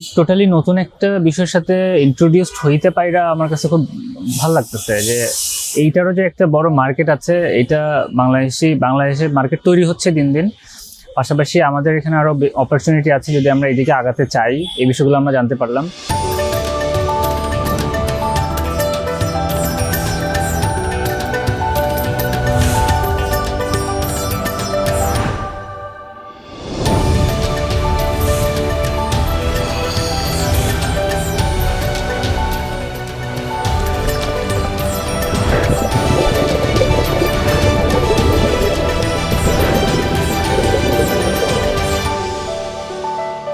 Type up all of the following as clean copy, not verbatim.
Totally নতুন একটা বিষয়ের সাথে ইন্ট্রোডিউসড হইতে পাইরা আমার কাছে খুব ভালো লাগতেছে যে এইটারও যে একটা বড় মার্কেট আছে, এটা বাংলাদেশে মার্কেট তৈরি হচ্ছে দিন দিন। পাশাপাশি আমাদের এখানে আরো অপরচুনিটি আছে যদি আমরা এদিকে আগাতে চাই, এই বিষয়গুলো আমরা জানতে পারলাম।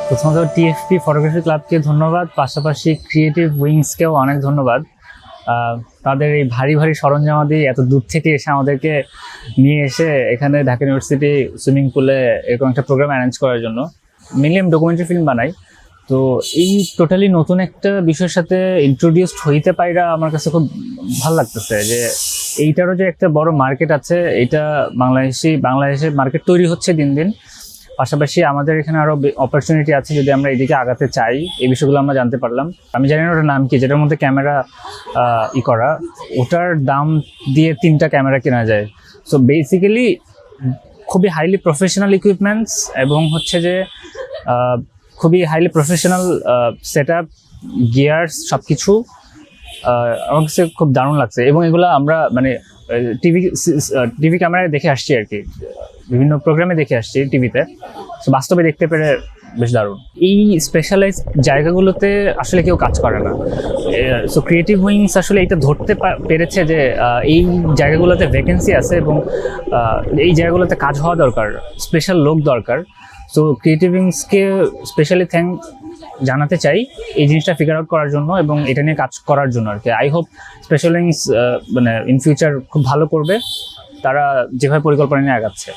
প্রথমত টিএফপি ফটোগ্রাফি ক্লাবকে ধন্যবাদ, পাশাপাশি ক্রিয়েটিভ উইংসকেও অনেক ধন্যবাদ। তাদের এই ভারী ভারী সরঞ্জামাদি এত দূর থেকে এসে আমাদেরকে নিয়ে এসে এখানে ঢাকা ইউনিভার্সিটি সুইমিং পুলে এরকম একটা প্রোগ্রাম অ্যারেঞ্জ করার জন্য। মেনলি আমি ডকুমেন্টারি ফিল্ম বানাই, তো এই টোটালি নতুন একটা বিষয়ের সাথে ইন্ট্রোডিউসড হইতে পাইরা আমার কাছে খুব ভালো লাগতেছে যে এইটারও যে একটা বড় মার্কেট আছে, এটা বাংলাদেশে মার্কেট তৈরি হচ্ছে দিন দিন। পাশাপাশি আমাদের এখানে আরো অপরচুনিটি আছে যদি আমরা এদিকে আগাতে চাই, এই বিষয়গুলো আমরা জানতে পারলাম। আমি জানি না ওটার নাম কি, যেটার মধ্যে ক্যামেরা করা, ওটার দাম দিয়ে 3টা ক্যামেরা কেনা যায়। সো বেসিক্যালি খুবই হাইলি প্রফেশনাল ইকুইপমেন্টস এবং হচ্ছে যে খুবই highly professional set up, gears, সব কিছু আমার কাছে খুব দারুণ লাগছে। এবং এগুলো আমরা মানে টিভি ক্যামেরায় দেখে আসছি আর কি, বিভিন্ন প্রোগ্রামে দেখে আসছি টিভিতে, তো বাস্তবে দেখতে পেরে বেশ দারুণ। এই স্পেশালাইজ জায়গাগুলোতে আসলে কেউ কাজ করে না, সো ক্রিয়েটিভ উইংস আসলে এটা ধরতে পেরেছে যে এই জায়গাগুলোতে ভ্যাকেন্সি আছে এবং এই জায়গাগুলোতে কাজ হওয়া দরকার, স্পেশাল লোক দরকার। সো ক্রিয়েটিভ উইংসকে স্পেশালি থ্যাঙ্ক জানাতে চাই এই জিনিসটা ফিগার আউট করার জন্য এবং এটা নিয়ে কাজ করার জন্য আর কি। আই হোপ স্পেশাল উইংস মানে ইন ফিউচার খুব ভালো করবে, তারা যেভাবে পরিকল্পনা নিয়ে আগাচ্ছে।